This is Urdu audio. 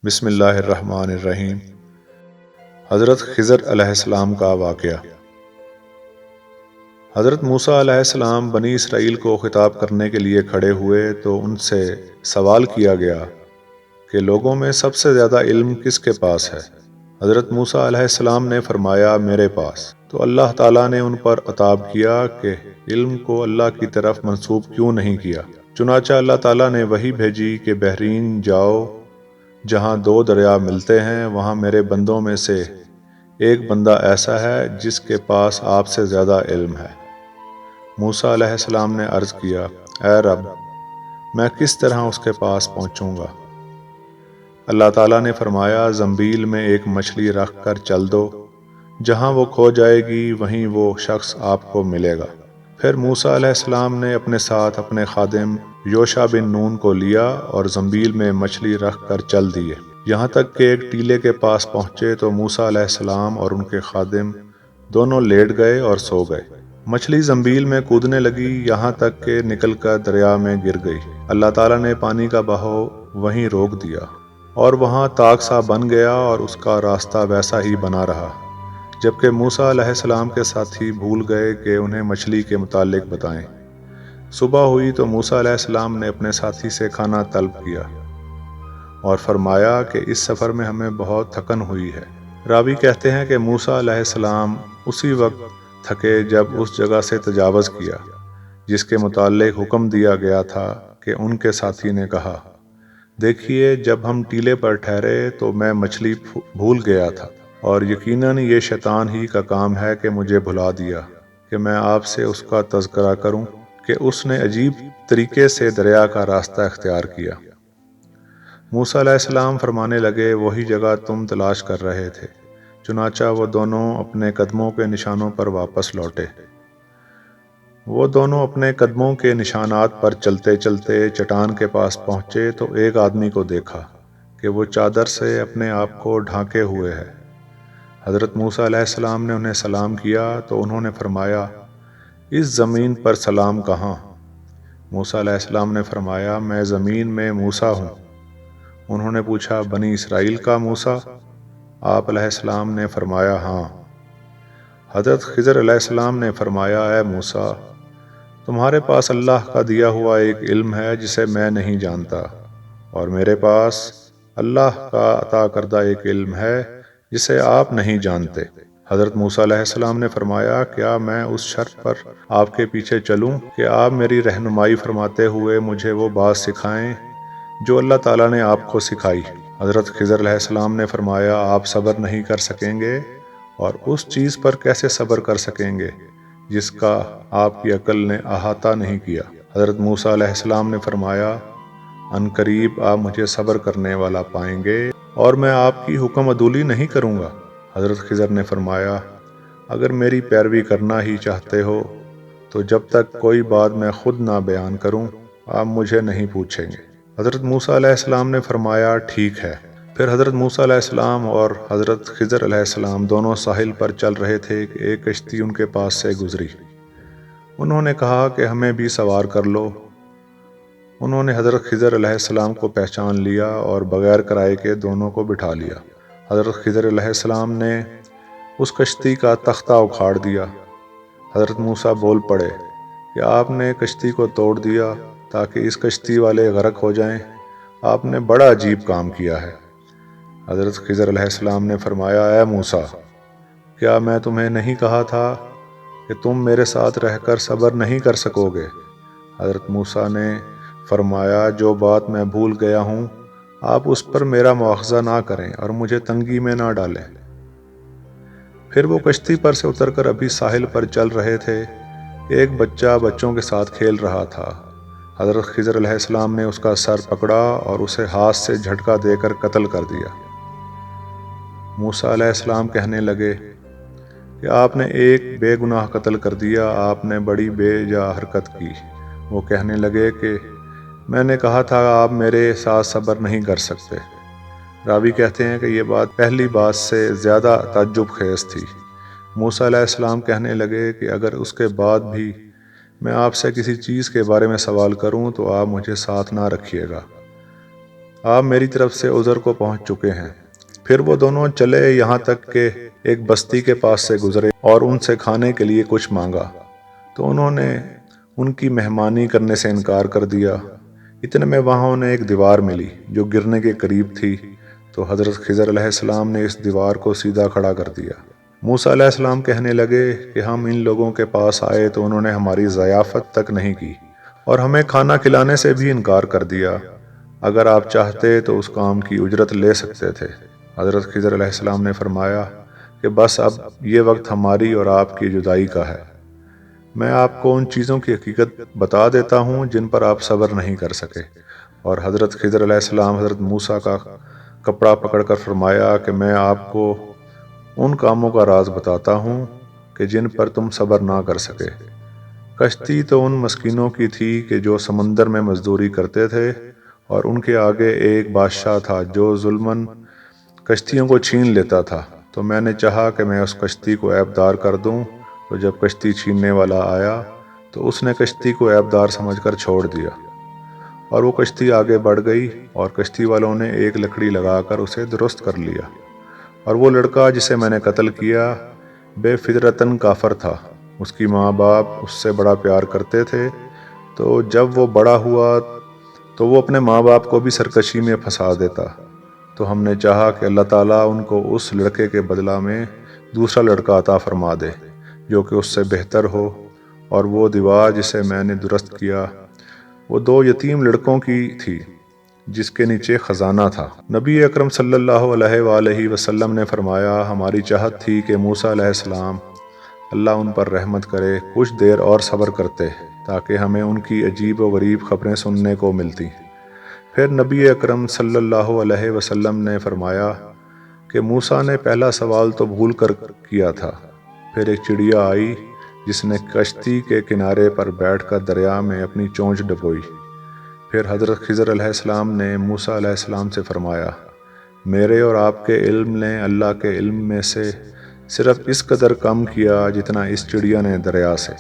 بسم اللہ الرحمن الرحیم۔ حضرت خضر علیہ السلام کا واقعہ۔ حضرت موسیٰ علیہ السلام بنی اسرائیل کو خطاب کرنے کے لیے کھڑے ہوئے تو ان سے سوال کیا گیا کہ لوگوں میں سب سے زیادہ علم کس کے پاس ہے؟ حضرت موسیٰ علیہ السلام نے فرمایا میرے پاس۔ تو اللہ تعالیٰ نے ان پر عتاب کیا کہ علم کو اللہ کی طرف منسوب کیوں نہیں کیا؟ چنانچہ اللہ تعالیٰ نے وحی بھیجی کہ بحرین جاؤ، جہاں دو دریا ملتے ہیں وہاں میرے بندوں میں سے ایک بندہ ایسا ہے جس کے پاس آپ سے زیادہ علم ہے۔ موسیٰ علیہ السلام نے عرض کیا، اے رب، میں کس طرح اس کے پاس پہنچوں گا؟ اللہ تعالیٰ نے فرمایا، زنبیل میں ایک مچھلی رکھ کر چل دو، جہاں وہ کھو جائے گی وہیں وہ شخص آپ کو ملے گا۔ پھر موسیٰ علیہ السلام نے اپنے ساتھ اپنے خادم یوشع بن نون کو لیا اور زنبیل میں مچھلی رکھ کر چل دیے، یہاں تک کہ ایک ٹیلے کے پاس پہنچے تو موسیٰ علیہ السلام اور ان کے خادم دونوں لیٹ گئے اور سو گئے۔ مچھلی زنبیل میں کودنے لگی یہاں تک کہ نکل کر دریا میں گر گئی۔ اللہ تعالیٰ نے پانی کا بہاؤ وہیں روک دیا اور وہاں طاق سا بن گیا اور اس کا راستہ ویسا ہی بنا رہا، جبکہ موسیٰ علیہ السلام کے ساتھی بھول گئے کہ انہیں مچھلی کے متعلق بتائیں۔ صبح ہوئی تو موسیٰ علیہ السلام نے اپنے ساتھی سے کھانا طلب کیا اور فرمایا کہ اس سفر میں ہمیں بہت تھکن ہوئی ہے۔ راوی کہتے ہیں کہ موسیٰ علیہ السلام اسی وقت تھکے جب اس جگہ سے تجاوز کیا جس کے متعلق حکم دیا گیا تھا کہ ان کے ساتھی نے کہا، دیکھیے جب ہم ٹیلے پر ٹھہرے تو میں مچھلی بھول گیا تھا، اور یقیناً یہ شیطان ہی کا کام ہے کہ مجھے بھلا دیا کہ میں آپ سے اس کا تذکرہ کروں کہ اس نے عجیب طریقے سے دریا کا راستہ اختیار کیا۔ موسیٰ علیہ السلام فرمانے لگے، وہی جگہ تم تلاش کر رہے تھے۔ چنانچہ وہ دونوں اپنے قدموں کے نشانوں پر واپس لوٹے۔ وہ دونوں اپنے قدموں کے نشانات پر چلتے چلتے چٹان کے پاس پہنچے تو ایک آدمی کو دیکھا کہ وہ چادر سے اپنے آپ کو ڈھانکے ہوئے ہے۔ حضرت موسیٰ علیہ السلام نے انہیں سلام کیا تو انہوں نے فرمایا، اس زمین پر سلام کہاں؟ موسیٰ علیہ السلام نے فرمایا، میں زمین میں موسیٰ ہوں۔ انہوں نے پوچھا، بنی اسرائیل کا موسیٰ؟ آپ علیہ السلام نے فرمایا، ہاں۔ حضرت خضر علیہ السلام نے فرمایا، اے موسیٰ، تمہارے پاس اللہ کا دیا ہوا ایک علم ہے جسے میں نہیں جانتا، اور میرے پاس اللہ کا عطا کردہ ایک علم ہے جسے آپ نہیں جانتے۔ حضرت موسیٰ علیہ السلام نے فرمایا، کیا میں اس شرط پر آپ کے پیچھے چلوں کہ آپ میری رہنمائی فرماتے ہوئے مجھے وہ بات سکھائیں جو اللہ تعالیٰ نے آپ کو سکھائی؟ حضرت خضر علیہ السلام نے فرمایا، آپ صبر نہیں کر سکیں گے، اور اس چیز پر کیسے صبر کر سکیں گے جس کا آپ کی عقل نے احاطہ نہیں کیا؟ حضرت موسیٰ علیہ السلام نے فرمایا، ان قریب آپ مجھے صبر کرنے والا پائیں گے اور میں آپ کی حکم عدولی نہیں کروں گا۔ حضرت خضر نے فرمایا، اگر میری پیروی کرنا ہی چاہتے ہو تو جب تک کوئی بات میں خود نہ بیان کروں آپ مجھے نہیں پوچھیں گے۔ حضرت موسیٰ علیہ السلام نے فرمایا، ٹھیک ہے۔ پھر حضرت موسیٰ علیہ السلام اور حضرت خضر علیہ السلام دونوں ساحل پر چل رہے تھے کہ ایک کشتی ان کے پاس سے گزری۔ انہوں نے کہا کہ ہمیں بھی سوار کر لو۔ انہوں نے حضرت خضر علیہ السلام کو پہچان لیا اور بغیر کرائے کے دونوں کو بٹھا لیا۔ حضرت خضر علیہ السلام نے اس کشتی کا تختہ اکھاڑ دیا۔ حضرت موسیٰ بول پڑے کہ آپ نے کشتی کو توڑ دیا تاکہ اس کشتی والے غرق ہو جائیں، آپ نے بڑا عجیب کام کیا ہے۔ حضرت خضر علیہ السلام نے فرمایا، اے موسیٰ، کیا میں تمہیں نہیں کہا تھا کہ تم میرے ساتھ رہ کر صبر نہیں کر سکو گے؟ حضرت موسیٰ نے فرمایا، جو بات میں بھول گیا ہوں آپ اس پر میرا مواخذہ نہ کریں اور مجھے تنگی میں نہ ڈالیں۔ پھر وہ کشتی پر سے اتر کر ابھی ساحل پر چل رہے تھے، ایک بچہ بچوں کے ساتھ کھیل رہا تھا۔ حضرت خضر علیہ السلام نے اس کا سر پکڑا اور اسے ہاتھ سے جھٹکا دے کر قتل کر دیا۔ موسیٰ علیہ السلام کہنے لگے کہ آپ نے ایک بے گناہ قتل کر دیا، آپ نے بڑی بے جا حرکت کی۔ وہ کہنے لگے کہ میں نے کہا تھا آپ میرے ساتھ صبر نہیں کر سکتے۔ راوی کہتے ہیں کہ یہ بات پہلی بات سے زیادہ تعجب خیز تھی۔ موسیٰ علیہ السلام کہنے لگے کہ اگر اس کے بعد بھی میں آپ سے کسی چیز کے بارے میں سوال کروں تو آپ مجھے ساتھ نہ رکھیے گا۔ آپ میری طرف سے عذر کو پہنچ چکے ہیں۔ پھر وہ دونوں چلے یہاں تک کہ ایک بستی کے پاس سے گزرے اور ان سے کھانے کے لیے کچھ مانگا، تو انہوں نے ان کی مہمانی کرنے سے انکار کر دیا۔ اتنے میں وہاں انہیں ایک دیوار ملی جو گرنے کے قریب تھی، تو حضرت خضر علیہ السلام نے اس دیوار کو سیدھا کھڑا کر دیا۔ موسیٰ علیہ السلام کہنے لگے کہ ہم ان لوگوں کے پاس آئے تو انہوں نے ہماری ضیافت تک نہیں کی اور ہمیں کھانا کھلانے سے بھی انکار کر دیا۔ اگر آپ چاہتے تو اس کام کی اجرت لے سکتے تھے۔ حضرت خضر علیہ السلام نے فرمایا کہ بس اب یہ وقت ہماری اور آپ کی جدائی کا ہے۔ میں آپ کو ان چیزوں کی حقیقت بتا دیتا ہوں جن پر آپ صبر نہیں کر سکے۔ اور حضرت خضر علیہ السلام حضرت موسیٰ کا کپڑا پکڑ کر فرمایا کہ میں آپ کو ان کاموں کا راز بتاتا ہوں کہ جن پر تم صبر نہ کر سکے۔ کشتی تو ان مسکینوں کی تھی کہ جو سمندر میں مزدوری کرتے تھے، اور ان کے آگے ایک بادشاہ تھا جو ظلماً کشتیوں کو چھین لیتا تھا۔ تو میں نے چاہا کہ میں اس کشتی کو عیبدار کر دوں، تو جب کشتی چھیننے والا آیا تو اس نے کشتی کو عیبدار سمجھ کر چھوڑ دیا، اور وہ کشتی آگے بڑھ گئی، اور کشتی والوں نے ایک لکڑی لگا کر اسے درست کر لیا۔ اور وہ لڑکا جسے میں نے قتل کیا بے فطرتاً کافر تھا۔ اس کی ماں باپ اس سے بڑا پیار کرتے تھے، تو جب وہ بڑا ہوا تو وہ اپنے ماں باپ کو بھی سرکشی میں پھنسا دیتا۔ تو ہم نے چاہا کہ اللہ تعالیٰ ان کو اس لڑکے کے بدلہ میں دوسرا لڑکا عطا فرما دے جو کہ اس سے بہتر ہو۔ اور وہ دیوار جسے میں نے درست کیا وہ 2 یتیم لڑکوں کی تھی جس کے نیچے خزانہ تھا۔ نبی اکرم صلی اللہ علیہ وآلہ وسلم نے فرمایا، ہماری چاہت تھی کہ موسیٰ علیہ السلام اللہ ان پر رحمت کرے کچھ دیر اور صبر کرتے تاکہ ہمیں ان کی عجیب و غریب خبریں سننے کو ملتی۔ پھر نبی اکرم صلی اللہ علیہ وسلم نے فرمایا کہ موسیٰ نے پہلا سوال تو بھول کر کیا تھا۔ پھر ایک چڑیا آئی جس نے کشتی کے کنارے پر بیٹھ کر دریا میں اپنی چونچ ڈبوئی۔ پھر حضرت خضر علیہ السلام نے موسیٰ علیہ السلام سے فرمایا، میرے اور آپ کے علم نے اللہ کے علم میں سے صرف اس قدر کم کیا جتنا اس چڑیا نے دریا سے۔